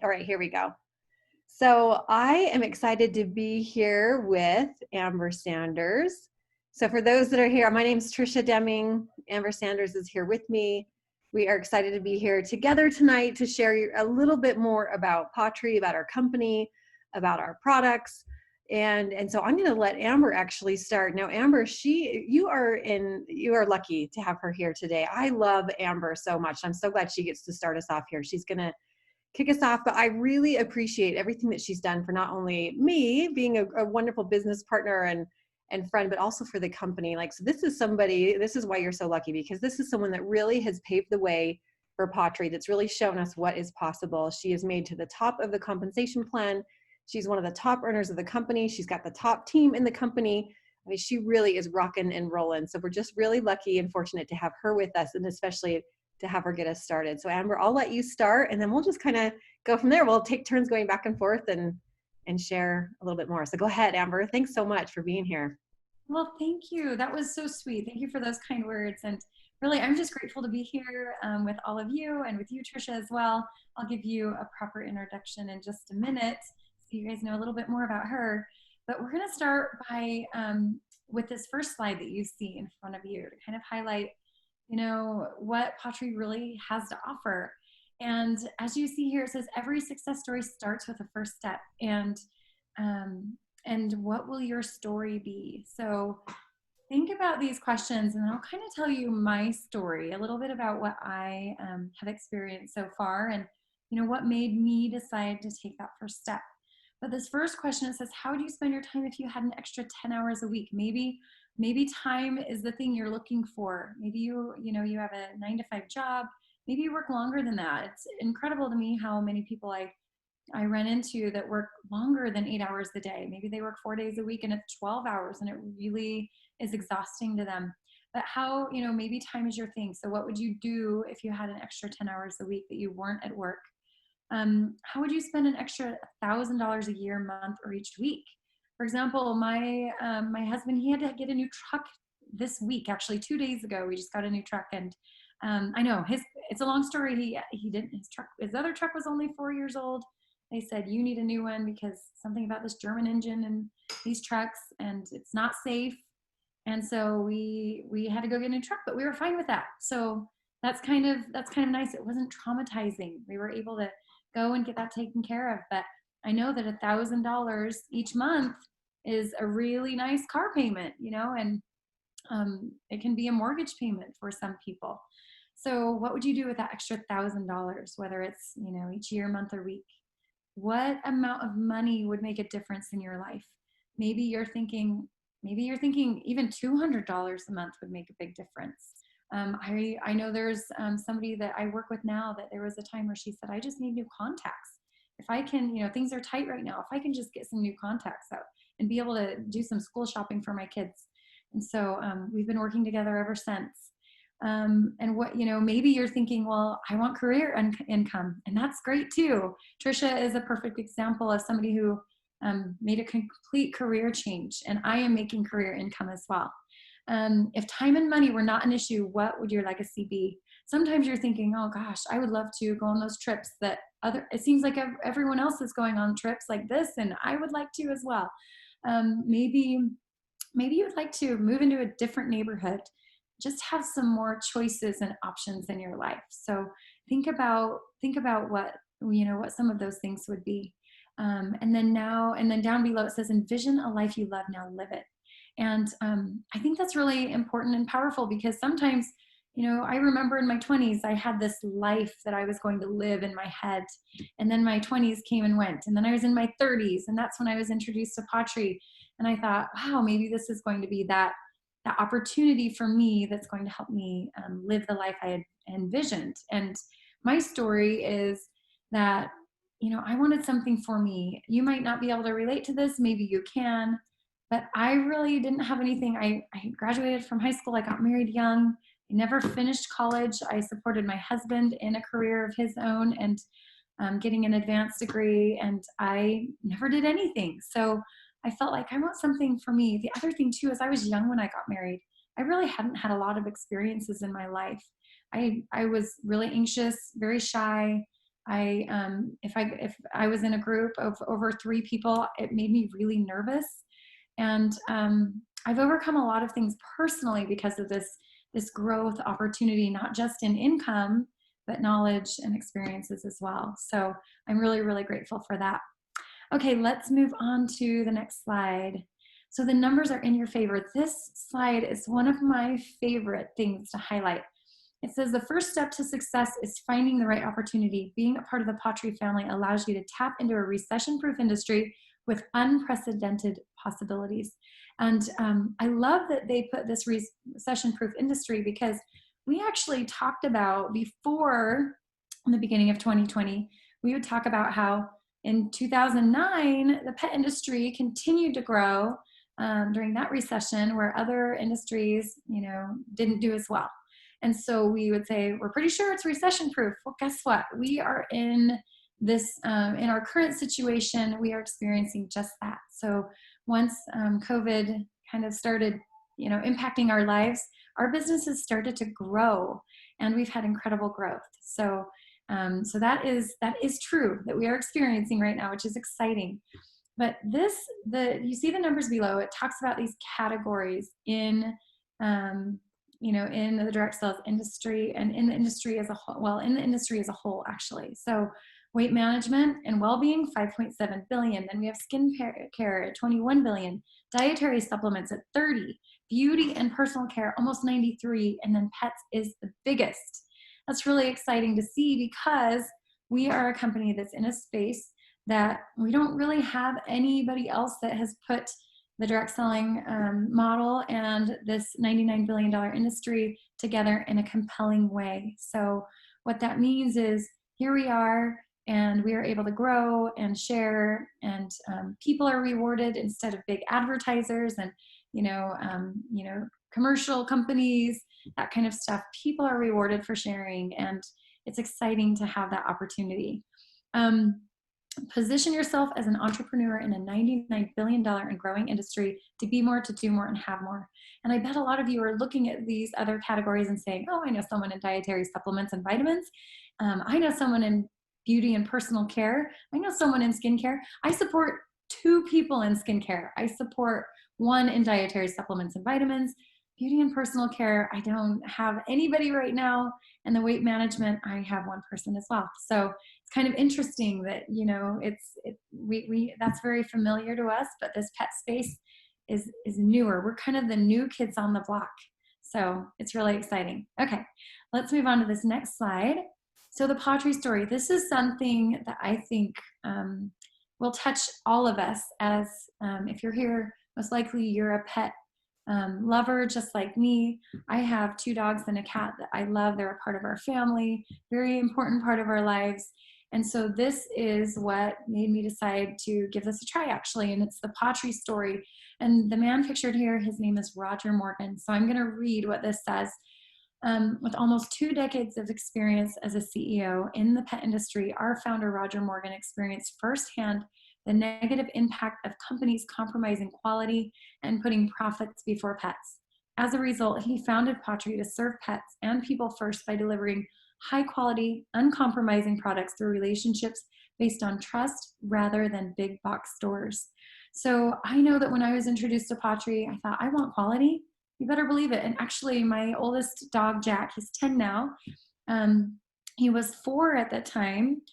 All right, here we go. So I am excited to be here with Amber Sanders. So for those that are here, my name is Trisha Deming. Amber Sanders is here with me. We are excited to be here together tonight to share a little bit more about pawTree, about our company, about our products. And so I'm going to let Amber actually start. Now, Amber, you are lucky to have her here today. I love Amber so much. I'm so glad she gets to start us off here. She's going to kick us off, but I really appreciate everything that she's done for not only me being a wonderful business partner and friend, but also for the company. Like, so this is why you're so lucky, because this is someone that really has paved the way for pawTree, that's really shown us what is possible. She is made to the top of the compensation plan. She's one of the top earners of the company. She's got the top team in the company. I mean, she really is rocking and rolling. So we're just really lucky and fortunate to have her with us, and especially to have her get us started. So Amber, I'll let you start, and then we'll just kind of go from there. We'll take turns going back and forth and share a little bit more. So go ahead, Amber. Thanks so much for being here. Well, thank you. That was so sweet. Thank you for those kind words. And really, I'm just grateful to be here with all of you and with you, Trisha, as well. I'll give you a proper introduction in just a minute so you guys know a little bit more about her. But we're going to start by with this first slide that you see in front of you to kind of highlight, what pawTree really has to offer. And as you see here, it says every success story starts with a first step. And what will your story be? So think about these questions, and I'll kind of tell you my story, a little bit about what I have experienced so far, and what made me decide to take that first step. But this first question, it says, how do you spend your time if you had an extra 10 hours a week? Maybe time is the thing you're looking for. Maybe you have a 9-to-5 job. Maybe you work longer than that. It's incredible to me how many people I run into that work longer than 8 hours a day. Maybe they work 4 days a week and it's 12 hours and it really is exhausting to them. But how, maybe time is your thing. So what would you do if you had an extra 10 hours a week that you weren't at work? How would you spend an extra $1,000 a year, month, or each week? For example, my husband, he had to get a new truck this week. Actually, 2 days ago, we just got a new truck, and I know it's a long story. He didn't his other truck was only 4 years old. They said, you need a new one because something about this German engine and these trucks, and it's not safe. And so we had to go get a new truck, but we were fine with that. So that's kind of nice. It wasn't traumatizing. We were able to go and get that taken care of. But I know that $1,000 each month is a really nice car payment, and it can be a mortgage payment for some people. So what would you do with that extra $1,000, whether it's, each year, month, or week? What amount of money would make a difference in your life? Maybe you're thinking even $200 a month would make a big difference. I know there's somebody that I work with now that there was a time where she said, I just need new contacts. If I can, things are tight right now. If I can just get some new contacts out and be able to do some school shopping for my kids. And so we've been working together ever since. And what, maybe you're thinking, well, I want career income, and that's great too. Trisha is a perfect example of somebody who made a complete career change, and I am making career income as well. If time and money were not an issue, what would your legacy be? Sometimes you're thinking, oh gosh, I would love to go on those trips that it seems like everyone else is going on trips like this, and I would like to as well. Maybe you would like to move into a different neighborhood, just have some more choices and options in your life. So think about what some of those things would be. And then down below it says, envision a life you love, now live it. And I think that's really important and powerful, because sometimes, I remember in my 20s, I had this life that I was going to live in my head. And then my 20s came and went. And then I was in my 30s, and that's when I was introduced to pawTree. And I thought, wow, maybe this is going to be that opportunity for me that's going to help me live the life I had envisioned. And my story is that, I wanted something for me. You might not be able to relate to this. Maybe you can. But I really didn't have anything. I graduated from high school. I got married young. I never finished college. I supported my husband in a career of his own and getting an advanced degree. And I never did anything. So I felt like I want something for me. The other thing too is I was young when I got married. I really hadn't had a lot of experiences in my life. I was really anxious, very shy. If I was in a group of over 3 people, it made me really nervous. And I've overcome a lot of things personally because of this growth opportunity, not just in income, but knowledge and experiences as well. So I'm really, really grateful for that. Okay, let's move on to the next slide. So the numbers are in your favor. This slide is one of my favorite things to highlight. It says the first step to success is finding the right opportunity. Being a part of the pawTree family allows you to tap into a recession-proof industry with unprecedented possibilities. And I love that they put this recession-proof industry, because we actually talked about before, in the beginning of 2020, we would talk about how in 2009, the pet industry continued to grow during that recession, where other industries, didn't do as well. And so we would say, we're pretty sure it's recession proof. Well, guess what? We are in this, in our current situation, we are experiencing just that. So once COVID kind of started, impacting our lives, our businesses started to grow, and we've had incredible growth. So that is true, that we are experiencing right now, which is exciting. But you see the numbers below. It talks about these categories in in the direct sales industry, and in the industry as a whole. Well, in the industry as a whole, actually. So weight management and well-being, 5.7 billion. Then we have skin care at 21 billion, dietary supplements at 30, beauty and personal care almost 93, and then pets is the biggest. That's really exciting to see, because we are a company that's in a space that we don't really have anybody else that has put the direct selling model and this $99 billion industry together in a compelling way. So what that means is, here we are, and we are able to grow and share, and people are rewarded instead of big advertisers and commercial companies, that kind of stuff. People are rewarded for sharing, and it's exciting to have that opportunity. Position yourself as an entrepreneur in a $99 billion and growing industry to be more, to do more, and have more. And I bet a lot of you are looking at these other categories and saying, oh, I know someone in dietary supplements and vitamins. I know someone in beauty and personal care. I know someone in skincare. I support 2 people in skincare. I support 1 in dietary supplements and vitamins. Beauty and personal care, I don't have anybody right now. And the weight management, I have 1 person as well. So it's kind of interesting that, that's very familiar to us, but this pet space is newer. We're kind of the new kids on the block. So it's really exciting. Okay, let's move on to this next slide. So the pawTree story, this is something that I think will touch all of us, as if you're here, most likely you're a pet lover just like me. I have 2 dogs and a cat that I love. They're a part of our family, very important part of our lives. And so this is what made me decide to give this a try, actually. And it's the pawTree story. And the man pictured here, his name is Roger Morgan. So I'm going to read what this says. With almost 2 decades of experience as a CEO in the pet industry, our founder, Roger Morgan, experienced firsthand the negative impact of companies compromising quality and putting profits before pets. As a result, he founded pawTree to serve pets and people first by delivering high quality, uncompromising products through relationships based on trust rather than big box stores. So I know that when I was introduced to pawTree, I thought, I want quality. You better believe it. And actually, my oldest dog, Jack, he's 10 now. He was 4 at the time.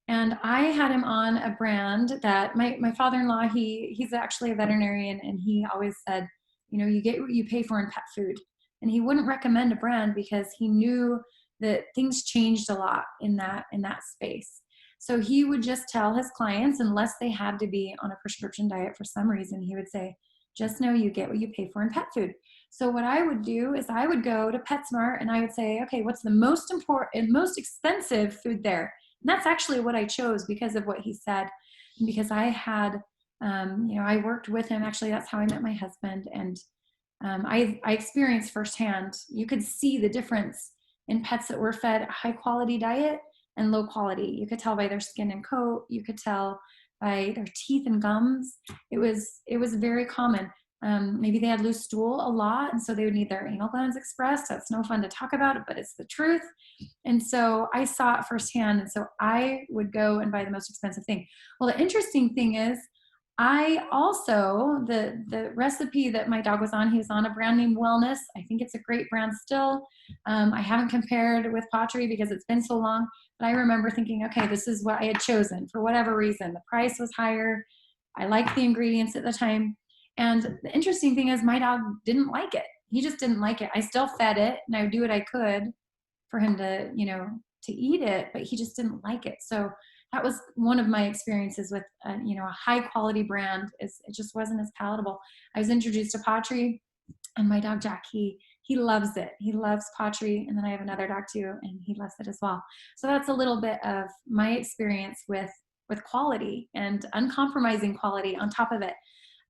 And I had him on a brand that my father-in-law, he's actually a veterinarian, and he always said, you get what you pay for in pet food. And he wouldn't recommend a brand because he knew that things changed a lot in that space. So he would just tell his clients, unless they had to be on a prescription diet for some reason, he would say, just know you get what you pay for in pet food. So what I would do is I would go to PetSmart and I would say, okay, what's the most important, most expensive food there? And that's actually what I chose because of what he said. And because I had, I worked with him. Actually, that's how I met my husband. And I experienced firsthand, you could see the difference in pets that were fed a high quality diet and low quality. You could tell by their skin and coat. You could tell by their teeth and gums. It was very common. Maybe they had loose stool a lot, and so they would need their anal glands expressed. That's no fun to talk about, but it's the truth. And so I saw it firsthand. And so I would go and buy the most expensive thing. Well, the interesting thing is, I also, the recipe that my dog was on, he was on a brand named Wellness. I think it's a great brand still. I haven't compared with pawTree because it's been so long, but I remember thinking, okay, this is what I had chosen for whatever reason. The price was higher. I liked the ingredients at the time. And the interesting thing is, my dog didn't like it. He just didn't like it. I still fed it and I would do what I could for him to, to eat it, but he just didn't like it. So that was one of my experiences with, a high quality brand. Is it just wasn't as palatable. I was introduced to pawTree, and my dog Jack, he loves it. He loves pawTree, and then I have another dog too, and he loves it as well. So that's a little bit of my experience with quality and uncompromising quality on top of it.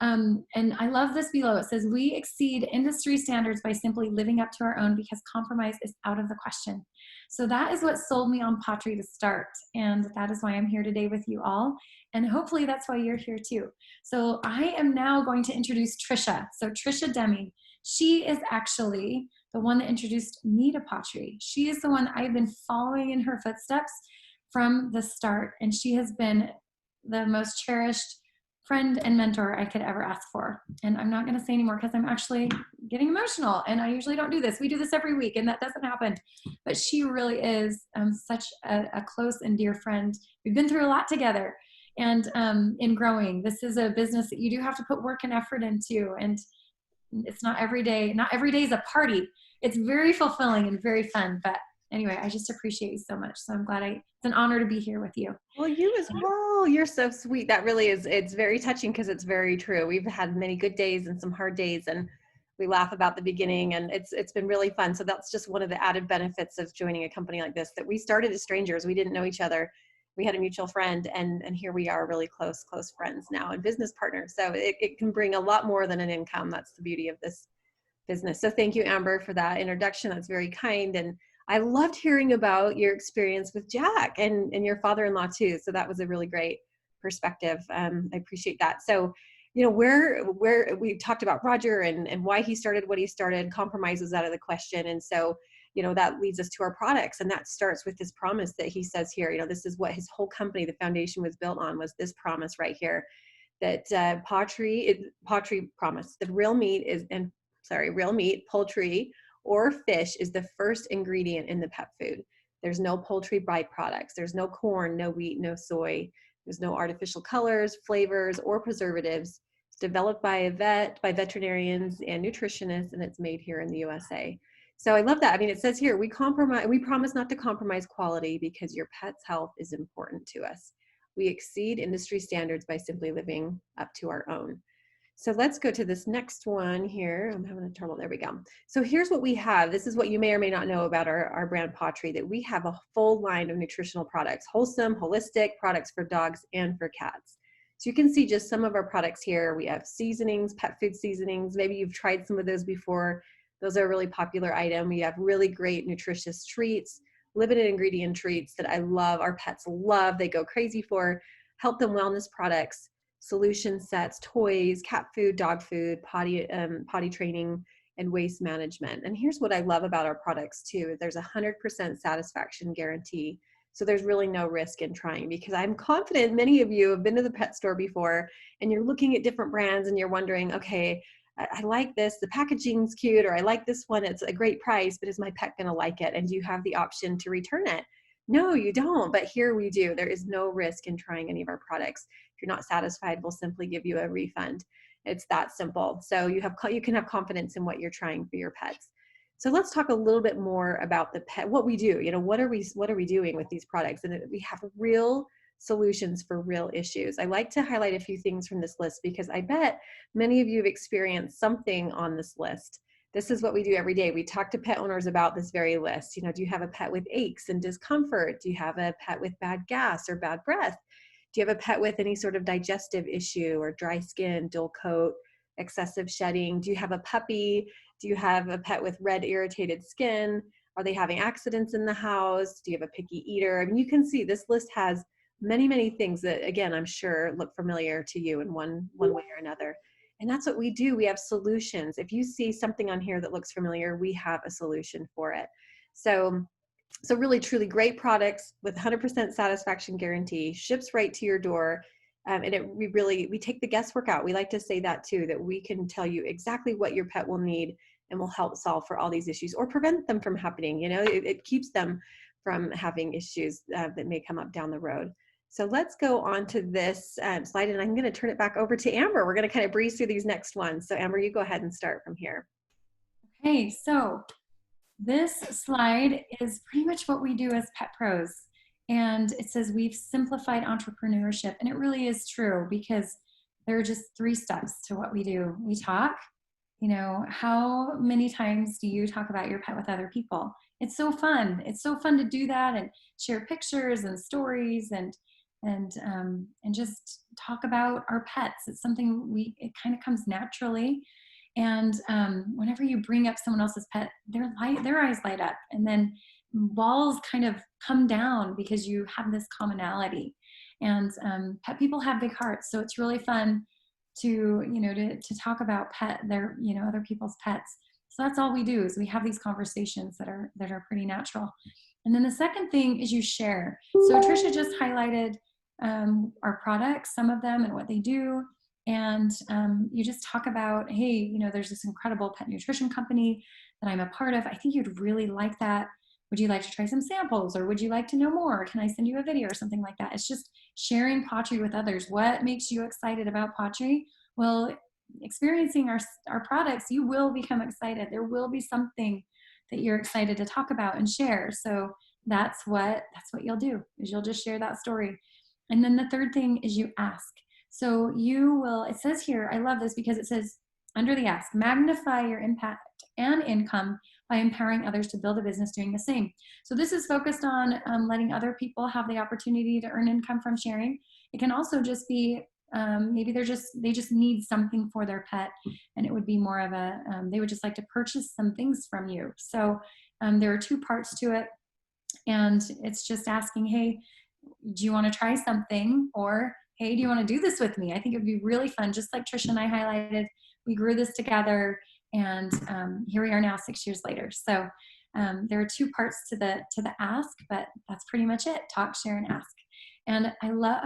And I love this below. It says, we exceed industry standards by simply living up to our own because compromise is out of the question. So that is what sold me on pawTree to start. And that is why I'm here today with you all. And hopefully that's why you're here too. So I am now going to introduce Trisha. So Trisha Deming, she is actually the one that introduced me to pawTree. She is the one I've been following in her footsteps from the start. And she has been the most cherished friend and mentor I could ever ask for. And I'm not going to say anymore because I'm actually getting emotional, and I usually don't do this. We do this every week and that doesn't happen. But she really is such a close and dear friend. We've been through a lot together, and in growing. This is a business that you do have to put work and effort into, and it's not every day. Not every day is a party. It's very fulfilling and very fun. But anyway, I just appreciate you so much. So I'm glad it's an honor to be here with you. Well, you as well. You're so sweet. That really is, it's very touching because it's very true. We've had many good days and some hard days, and we laugh about the beginning, and it's been really fun. So that's just one of the added benefits of joining a company like this, that we started as strangers. We didn't know each other. We had a mutual friend, and here we are, really close friends now and business partners. So it can bring a lot more than an income. That's the beauty of this business. So thank you, Amber, for that introduction. That's very kind. And I loved hearing about your experience with Jack and your father-in-law too. So that was a really great perspective. I appreciate that. So, where we talked about Roger and why he started what he started, compromises out of the question. And so, that leads us to our products. And that starts with this promise that he says here, this is what his whole company, the foundation was built on, was this promise right here, that pawTree promise, the real meat, poultry, or fish is the first ingredient in the pet food. There's no poultry byproducts. There's no corn, no wheat, no soy. There's no artificial colors, flavors, or preservatives. It's developed by veterinarians and nutritionists, and it's made here in the USA. So I love that. I mean, it says here, we promise not to compromise quality because your pet's health is important to us. We exceed industry standards by simply living up to our own. So let's go to this next one here. I'm having a trouble. There we go. So here's what we have. This is what you may or may not know about our brand pawTree, that we have a full line of nutritional products, wholesome, holistic products for dogs and for cats. So you can see just some of our products here. We have seasonings, pet food seasonings. Maybe you've tried some of those before. Those are a really popular item. We have really great nutritious treats, limited ingredient treats that I love. Our pets love. They go crazy for. Health and wellness products, solution sets, toys, cat food, dog food, potty training, and waste management. And here's what I love about our products too. There's 100% satisfaction guarantee. So there's really no risk in trying, because I'm confident many of you have been to the pet store before and you're looking at different brands and you're wondering, okay, I like this, the packaging's cute, or I like this one, it's a great price, but is my pet gonna like it? And do you have the option to return it? No, you don't, but here we do. There is no risk in trying any of our products. If you're not satisfied, we'll simply give you a refund. It's that simple. So you can have confidence in what you're trying for your pets. So let's talk a little bit more about the pet, what we do. What are we doing with these products? And we have real solutions for real issues. I like to highlight a few things from this list because I bet many of you have experienced something on this list. This is what we do every day. We talk to pet owners about this very list. Do you have a pet with aches and discomfort? Do you have a pet with bad gas or bad breath? Do you have a pet with any sort of digestive issue or dry skin, dull coat, excessive shedding? Do you have a puppy? Do you have a pet with red irritated skin? Are they having accidents in the house? Do you have a picky eater? I mean, you can see this list has many, many things that, again, I'm sure look familiar to you in one way or another. And that's what we do. We have solutions. If you see something on here that looks familiar, we have a solution for it. So really, truly great products with 100% satisfaction guarantee, ships right to your door. And we take the guesswork out. We like to say that too, that we can tell you exactly what your pet will need and will help solve for all these issues or prevent them from happening. It keeps them from having issues that may come up down the road. So let's go on to this slide, and I'm going to turn it back over to Amber. We're going to kind of breeze through these next ones. So Amber, you go ahead and start from here. Okay, so this slide is pretty much what we do as pet pros. And it says we've simplified entrepreneurship. And it really is true, because there are just 3 steps to what we do. We talk. How many times do you talk about your pet with other people? It's so fun. It's so fun to do that and share pictures and stories and just talk about our pets. It's something it kind of comes naturally. And whenever you bring up someone else's pet, their eyes light up, and then walls kind of come down because you have this commonality. And pet people have big hearts, so it's really fun to talk about other people's pets. So that's all we do, is we have these conversations that are pretty natural. And then the second thing is you share. So Tricia just highlighted our products, some of them, and what they do. And you just talk about, hey, there's this incredible pet nutrition company that I'm a part of. I think you'd really like that. Would you like to try some samples, or would you like to know more? Can I send you a video or something like that? It's just sharing pawTree with others. What makes you excited about pawTree? Well, experiencing our products, you will become excited. There will be something that you're excited to talk about and share. So that's what you'll do, is you'll just share that story. And then the third thing is you ask. So it says here, I love this because it says under the ask, magnify your impact and income by empowering others to build a business doing the same. So this is focused on letting other people have the opportunity to earn income from sharing. It can also just be maybe they just need something for their pet, and it would be more of they would just like to purchase some things from you. So there are 2 parts to it, and it's just asking, hey, do you want to try something? Or, hey, do you want to do this with me? I think it would be really fun. Just like Tricia and I highlighted, we grew this together, and here we are now 6 years later. So there are 2 parts to the ask, but that's pretty much it. Talk, share, and ask. And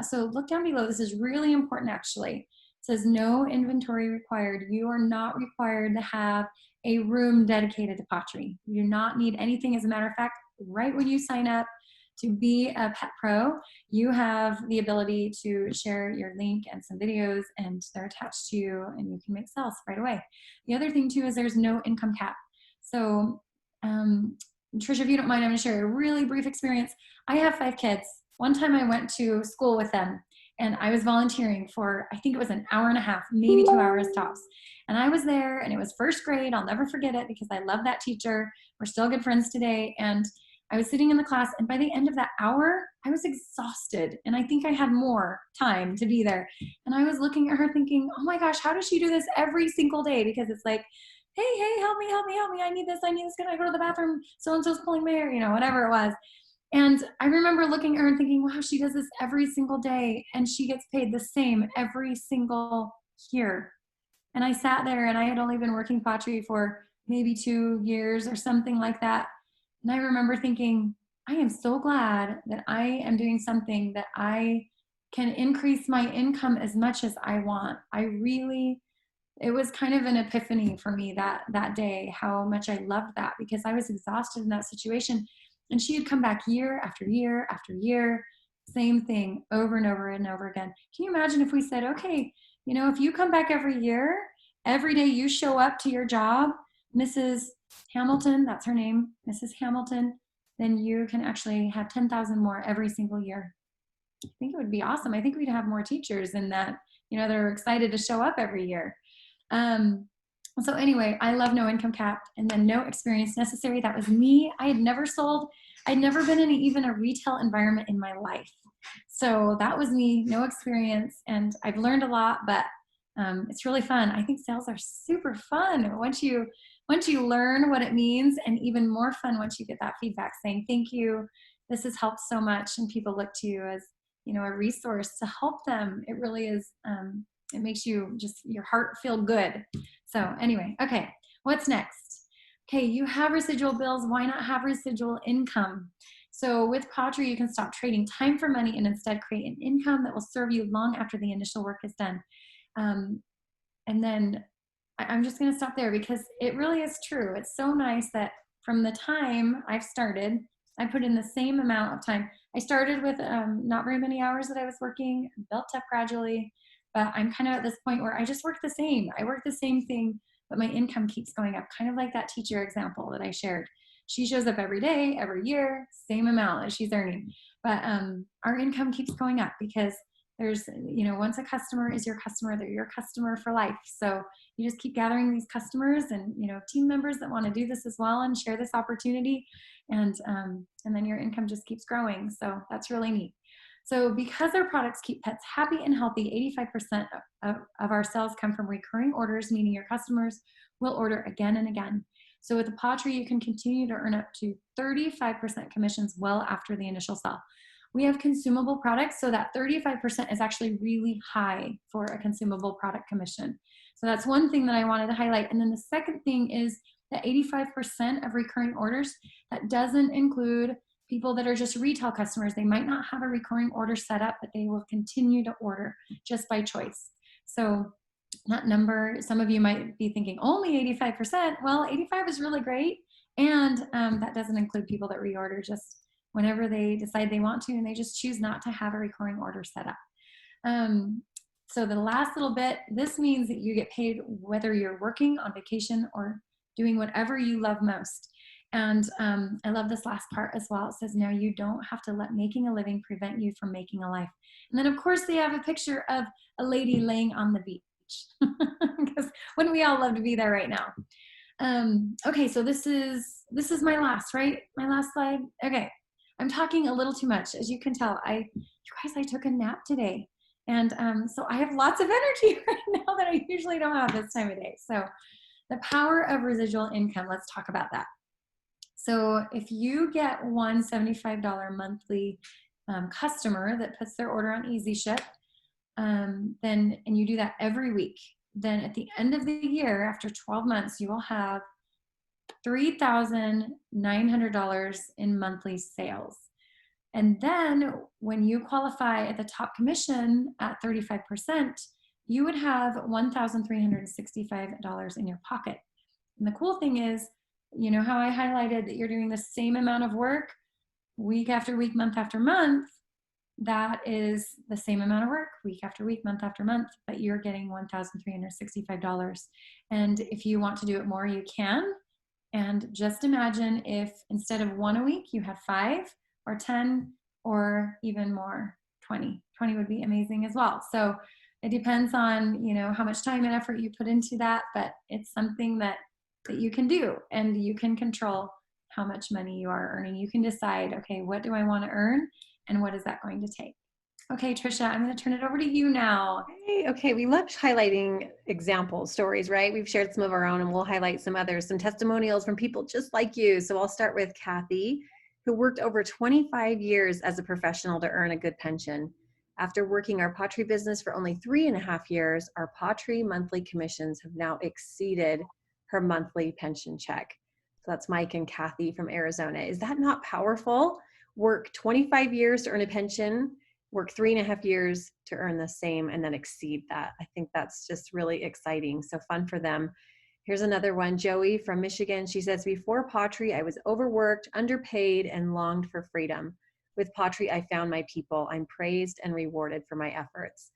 so look down below. This is really important, actually. It says no inventory required. You are not required to have a room dedicated to pawTree. You do not need anything. As a matter of fact, right when you sign up to be a pet pro, you have the ability to share your link and some videos, and they're attached to you, and you can make sales right away. The other thing too is there's no income cap. So Tricia, if you don't mind, I'm gonna share a really brief experience. I have 5 kids. One time I went to school with them, and I was volunteering for, I think it was an hour and a half, maybe 2 hours tops. And I was there, and it was 1st grade. I'll never forget it because I love that teacher. We're still good friends today. And I was sitting in the class, and by the end of that hour, I was exhausted. And I think I had more time to be there. And I was looking at her thinking, oh my gosh, how does she do this every single day? Because it's like, hey, help me. I need this. Can I go to the bathroom? So-and-so's pulling my hair, whatever it was. And I remember looking at her and thinking, wow, she does this every single day, and she gets paid the same every single year. And I sat there, and I had only been working pawTree for maybe 2 years or something like that. And I remember thinking, I am so glad that I am doing something that I can increase my income as much as I want. It was kind of an epiphany for me that day, how much I loved that, because I was exhausted in that situation. And she had come back year after year after year, same thing over and over and over again. Can you imagine if we said, okay, if you come back every year, every day you show up to your job, Mrs. Hamilton, that's her name, Mrs. Hamilton, then you can actually have 10,000 more every single year. I think it would be awesome. I think we'd have more teachers in that, they're excited to show up every year. So anyway, I love no income cap, and then no experience necessary. That was me. I had never sold. I'd never been in even a retail environment in my life. So that was me, no experience. And I've learned a lot, but it's really fun. I think sales are super fun once you learn what it means, and even more fun once you get that feedback saying, thank you, this has helped so much. And people look to you as, a resource to help them. It really is it makes you just, your heart feel good. So anyway, okay, what's next? Okay, you have residual bills. Why not have residual income? So with pawTree, you can stop trading time for money and instead create an income that will serve you long after the initial work is done. And then I'm just going to stop there because it really is true. It's so nice that from the time I've started, I put in the same amount of time. I started with not very many hours that I was working, built up gradually, but I'm kind of at this point where I just work the same. I work the same thing, but my income keeps going up, kind of like that teacher example that I shared. She shows up every day, every year, same amount that she's earning. But our income keeps going up because there's, once a customer is your customer, they're your customer for life. So you just keep gathering these customers and, team members that want to do this as well and share this opportunity. And then your income just keeps growing. So that's really neat. So because our products keep pets happy and healthy, 85% of our sales come from recurring orders, meaning your customers will order again and again. So with the pawTree, you can continue to earn up to 35% commissions well after the initial sale. We have consumable products, so that 35% is actually really high for a consumable product commission. So that's one thing that I wanted to highlight. And then the second thing is that 85% of recurring orders, that doesn't include people that are just retail customers. They might not have a recurring order set up, but they will continue to order just by choice. So that number, some of you might be thinking only 85%. Well, 85 is really great. And that doesn't include people that reorder just whenever they decide they want to, and they just choose not to have a recurring order set up. So the last little bit, this means that you get paid whether you're working, on vacation, or doing whatever you love most. And I love this last part as well. It says, now you don't have to let making a living prevent you from making a life. And then of course they have a picture of a lady laying on the beach because wouldn't we all love to be there right now? Okay, so this is my last, right? My last slide. Okay, I'm talking a little too much. As you can tell, you guys, I took a nap today. And so I have lots of energy right now that I usually don't have this time of day. So the power of residual income, let's talk about that. So if you get one $75 monthly customer that puts their order on Easy Ship, and you do that every week, then at the end of the year, after 12 months, you will have $3,900 in monthly sales. And then when you qualify at the top commission at 35%, you would have $1,365 in your pocket. And the cool thing is, you know how I highlighted that you're doing the same amount of work week after week, month after month? That is the same amount of work week after week, month after month, but you're getting $1,365. And if you want to do it more, you can. And just imagine if instead of one a week, you have 5 or 10 or even more, 20. 20 would be amazing as well. So it depends on, how much time and effort you put into that, but it's something that you can do, and you can control how much money you are earning. You can decide, okay, what do I want to earn and what is that going to take? Okay, Trisha, I'm going to turn it over to you now. Okay, we love highlighting example stories, right? We've shared some of our own and we'll highlight some others, some testimonials from people just like you. So I'll start with Kathy, who worked over 25 years as a professional to earn a good pension. After working our pawTree business for only 3.5 years, our pawTree monthly commissions have now exceeded her monthly pension check. So that's Mike and Kathy from Arizona. Is that not powerful? Work 25 years to earn a pension, work 3.5 years to earn the same, and then exceed that. I think that's just really exciting. So fun for them. Here's another one, Joey from Michigan. She says, before pawTree, I was overworked, underpaid, and longed for freedom. With pawTree, I found my people. I'm praised and rewarded for my efforts.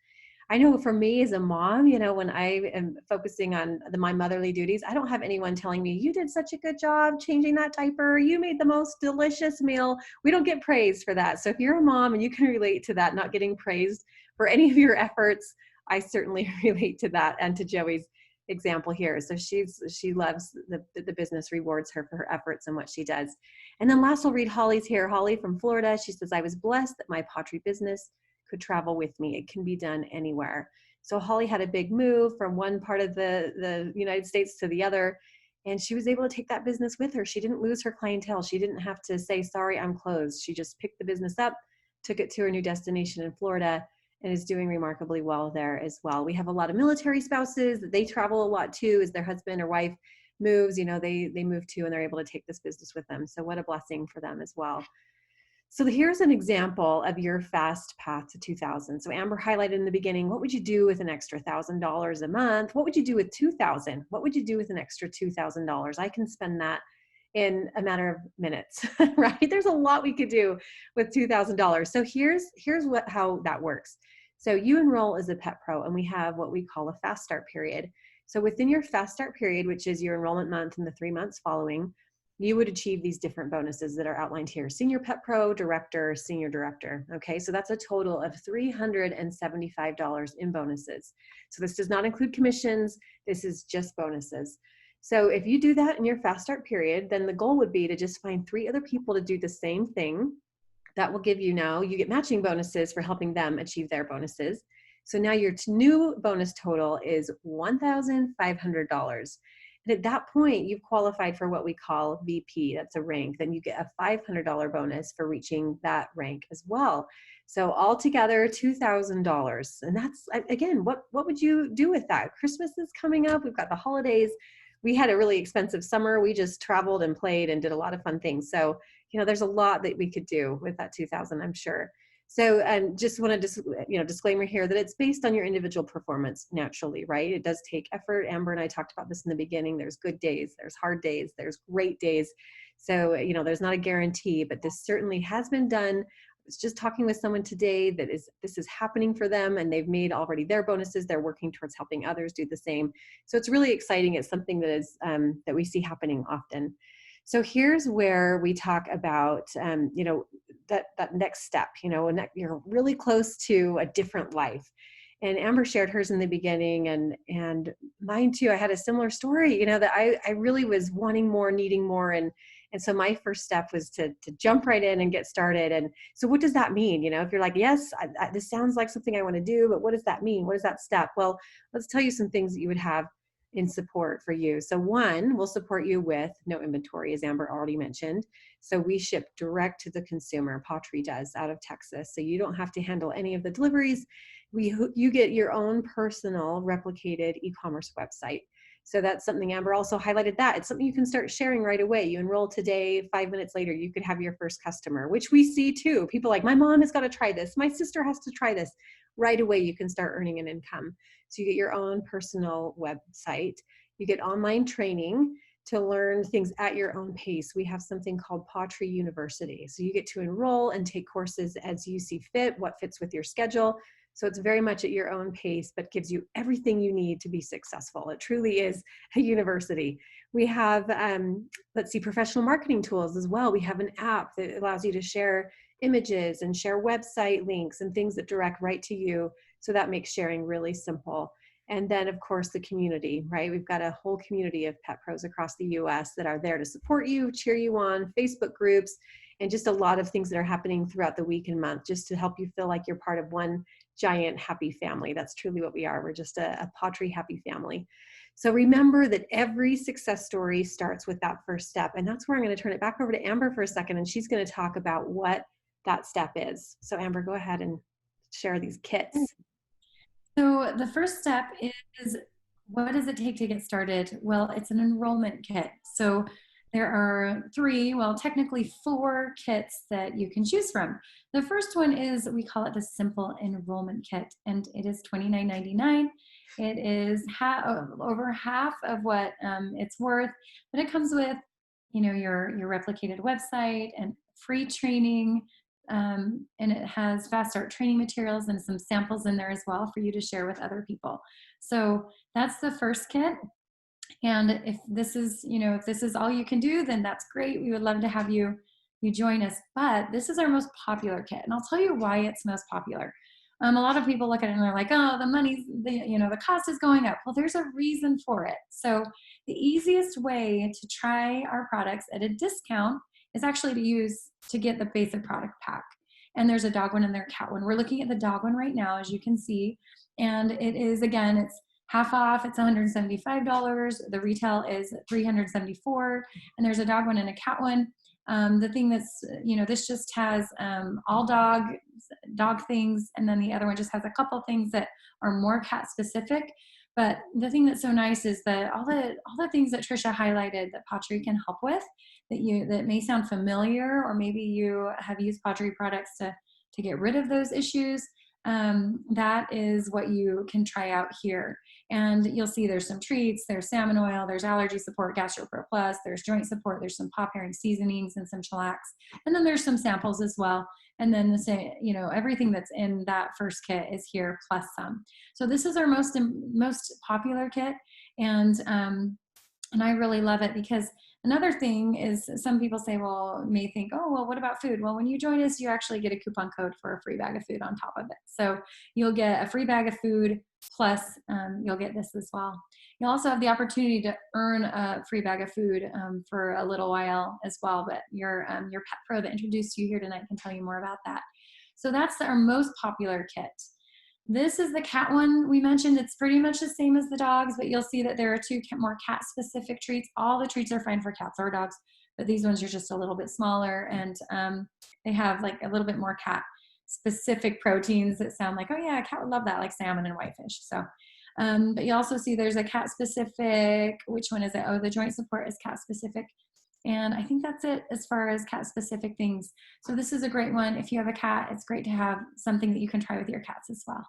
I know for me as a mom, when I am focusing on my motherly duties, I don't have anyone telling me, you did such a good job changing that diaper. You made the most delicious meal. We don't get praised for that. So if you're a mom and you can relate to that, not getting praised for any of your efforts, I certainly relate to that and to Joey's example here. So she loves the business rewards her for her efforts and what she does. And then last we'll read Holly's here. Holly from Florida. She says, I was blessed that my pawTree business could travel with me. It can be done anywhere. So Holly had a big move from one part of the United States to the other, and she was able to take that business with her. She didn't lose her clientele. She didn't have to say, sorry, I'm closed. She just picked the business up, took it to her new destination in Florida, and is doing remarkably well there as well. We have a lot of military spouses that they travel a lot too, as their husband or wife moves, they move too, and they're able to take this business with them. So what a blessing for them as well. So here's an example of your fast path to 2000. So Amber highlighted in the beginning, what would you do with an extra $1,000 a month? What would you do with 2000? What would you do with an extra $2,000? I can spend that in a matter of minutes, right? There's a lot we could do with $2,000. So here's how that works. So you enroll as a pet pro, and we have what we call a fast start period. So within your fast start period, which is your enrollment month and the 3 months following, you would achieve these different bonuses that are outlined here: senior pet pro, director, senior director. Okay, so that's a total of $375 in bonuses. So this does not include commissions. This is just bonuses. So if you do that in your fast start period, then the goal would be to just find 3 other people to do the same thing. That will give you, now you get matching bonuses for helping them achieve their bonuses. So now your new bonus total is $1,500. And at that point, you've qualified for what we call VP. That's a rank. Then you get a $500 bonus for reaching that rank as well. So altogether, $2,000. And that's, again, what would you do with that? Christmas is coming up. We've got the holidays. We had a really expensive summer. We just traveled and played and did a lot of fun things. So, there's a lot that we could do with that 2,000, I'm sure. So, and just want to, disclaimer here that it's based on your individual performance naturally, right? It does take effort. Amber and I talked about this in the beginning. There's good days, there's hard days, there's great days. So, there's not a guarantee, but this certainly has been done. I was just talking with someone today that this is happening for them, and they've made already their bonuses. They're working towards helping others do the same. So it's really exciting. It's something that is that we see happening often. So here's where we talk about, that next step, and you're really close to a different life. And Amber shared hers in the beginning, and mine too. I had a similar story, that I really was wanting more, needing more. And so my first step was to jump right in and get started. And so what does that mean? If you're like, yes, this sounds like something I want to do, but what does that mean? What is that step? Well, let's tell you some things that you would have in support for you. So one, we'll support you with no inventory, as Amber already mentioned. So we ship direct to the consumer. pawTree does, out of Texas. So you don't have to handle any of the deliveries. You get your own personal replicated e-commerce website. So that's something Amber also highlighted, that it's something you can start sharing right away. You enroll today, 5 minutes later, you could have your first customer, which we see too. People like, my mom has got to try this. My sister has to try this. Right away, you can start earning an income. So you get your own personal website. You get online training to learn things at your own pace. We have something called pawTree University. So you get to enroll and take courses as you see fit, what fits with your schedule. So it's very much at your own pace, but gives you everything you need to be successful. It truly is a university. We have, professional marketing tools as well. We have an app that allows you to share images and share website links and things that direct right to you. So that makes sharing really simple. And then, of course, the community, right? We've got a whole community of pet pros across the US that are there to support you, cheer you on, Facebook groups, and just a lot of things that are happening throughout the week and month just to help you feel like you're part of one giant happy family. That's truly what we are. We're just a pawTree happy family. So remember that every success story starts with that first step. And that's where I'm going to turn it back over to Amber for a second, and she's going to talk about what that step is. So Amber, go ahead and share these kits. So the first step is, what does it take to get started? Well, it's an enrollment kit. So there are 3, well, technically 4 kits that you can choose from. The first one is, we call it the Simple Enrollment Kit, and it is $29.99. It is over half of what it's worth, but it comes with, your replicated website and free training, and it has fast start training materials and some samples in there as well for you to share with other people. So that's the first kit. And if this is, if this is all you can do, then that's great. We would love to have you join us. But this is our most popular kit, and I'll tell you why it's most popular. A lot of people look at it and they're like, oh, the cost is going up. Well, there's a reason for it. So the easiest way to try our products at a discount is actually to get the basic product pack. And there's a dog one and there's a cat one. We're looking at the dog one right now, as you can see. And it is, again, it's half off. It's $175. The retail is $374. And there's a dog one and a cat one. The thing that's, this just has all dog things, and then the other one just has a couple things that are more cat specific. But the thing that's so nice is that all the things that Trisha highlighted that pawTree can help with, that may sound familiar, or maybe you have used pawTree products to get rid of those issues. That is what you can try out here. And you'll see there's some treats, there's salmon oil, there's allergy support, GastroPro Plus, there's joint support, there's some paw pairing seasonings and some chillax. And then there's some samples as well. And then everything that's in that first kit is here plus some. So this is our most popular kit. And I really love it, because another thing is, some people may think, oh, well, what about food? Well, when you join us, you actually get a coupon code for a free bag of food on top of it. So you'll get a free bag of food, plus you'll get this as well. You'll also have the opportunity to earn a free bag of food for a little while as well, but your pet pro that introduced you here tonight can tell you more about that. So that's our most popular kit. This is the cat one we mentioned. It's pretty much the same as the dogs, but you'll see that there are two more cat-specific treats. All the treats are fine for cats or dogs, but these ones are just a little bit smaller, and they have like a little bit more cat-specific proteins that sound like, oh yeah, a cat would love that, like salmon and whitefish. So, but you also see there's a cat-specific, which one is it? Oh, the joint support is cat-specific. And I think that's it as far as cat-specific things. So this is a great one. If you have a cat, it's great to have something that you can try with your cats as well.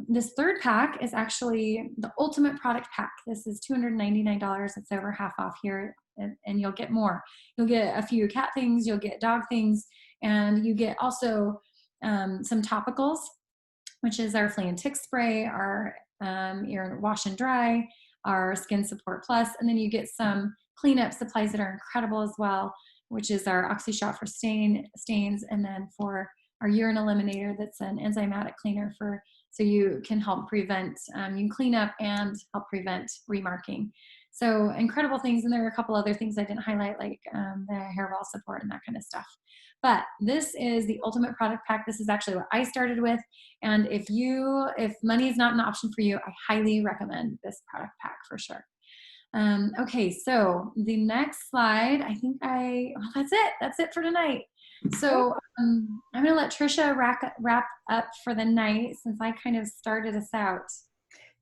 This third pack is actually the ultimate product pack. This is $299. It's over half off here, and you'll get more. You'll get a few cat things, you'll get dog things, and you get also some topicals, which is our flea and tick spray, our ear wash and dry, our skin support plus, and then you get some cleanup supplies that are incredible as well, which is our Oxy Shot for stains, and then for our urine eliminator, that's an enzymatic cleaner so you can help prevent, you can clean up and help prevent remarking. So incredible things, and there are a couple other things I didn't highlight, like the hairball support and that kind of stuff. But this is the ultimate product pack. This is actually what I started with, and if money is not an option for you, I highly recommend this product pack for sure. Okay, so the next slide, that's it for tonight. So I'm going to let Trisha wrap up for the night, since I kind of started us out.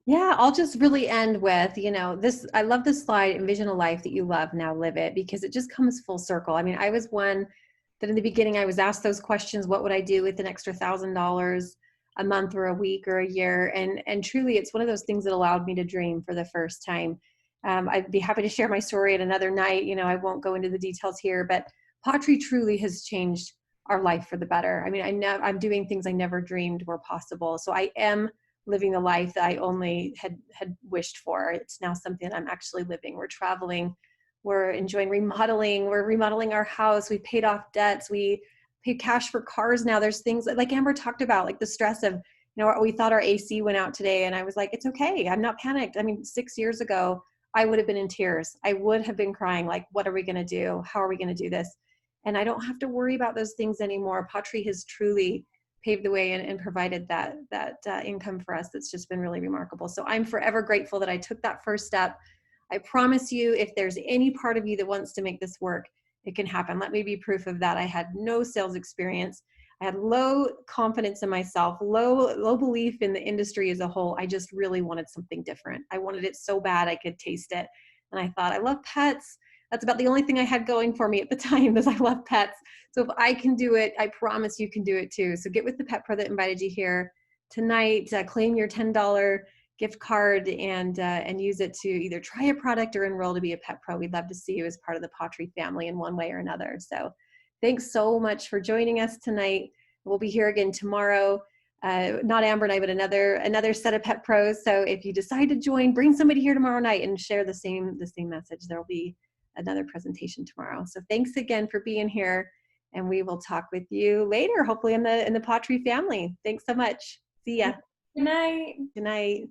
Yeah, I'll just really end with, this, I love this slide, envision a life that you love, now live it, because it just comes full circle. I mean, I was one that in the beginning I was asked those questions, what would I do with an extra $1,000 a month or a week or a year? And truly, it's one of those things that allowed me to dream for the first time. I'd be happy to share my story at another night. I won't go into the details here, but pawTree truly has changed our life for the better. I mean, I'm doing things I never dreamed were possible. So I am living the life that I only had wished for. It's now something that I'm actually living. We're traveling, we're enjoying remodeling, we're remodeling our house, we paid off debts, we pay cash for cars now. There's things like Amber talked about, like the stress of, we thought our AC went out today, and I was like, it's okay, I'm not panicked. I mean, 6 years ago, I would have been in tears. I would have been crying, like, what are we going to do? How are we going to do this? And I don't have to worry about those things anymore. pawTree has truly paved the way and provided that income for us. That's just been really remarkable. So I'm forever grateful that I took that first step. I promise you, if there's any part of you that wants to make this work, it can happen. Let me be proof of that. I had no sales experience. I had low confidence in myself, low belief in the industry as a whole. I just really wanted something different. I wanted it so bad I could taste it. And I thought, I love pets. That's about the only thing I had going for me at the time, is I love pets. So if I can do it, I promise you can do it too. So get with the pet pro that invited you here tonight, claim your $10 gift card, and use it to either try a product or enroll to be a pet pro. We'd love to see you as part of the pawTree family in one way or another. So thanks so much for joining us tonight. We'll be here again tomorrow. Not Amber and I, but another set of pet pros. So if you decide to join, bring somebody here tomorrow night and share the same message. There'll be another presentation tomorrow. So thanks again for being here, and we will talk with you later, hopefully in the pawTree family. Thanks so much. See ya. Good night. Good night.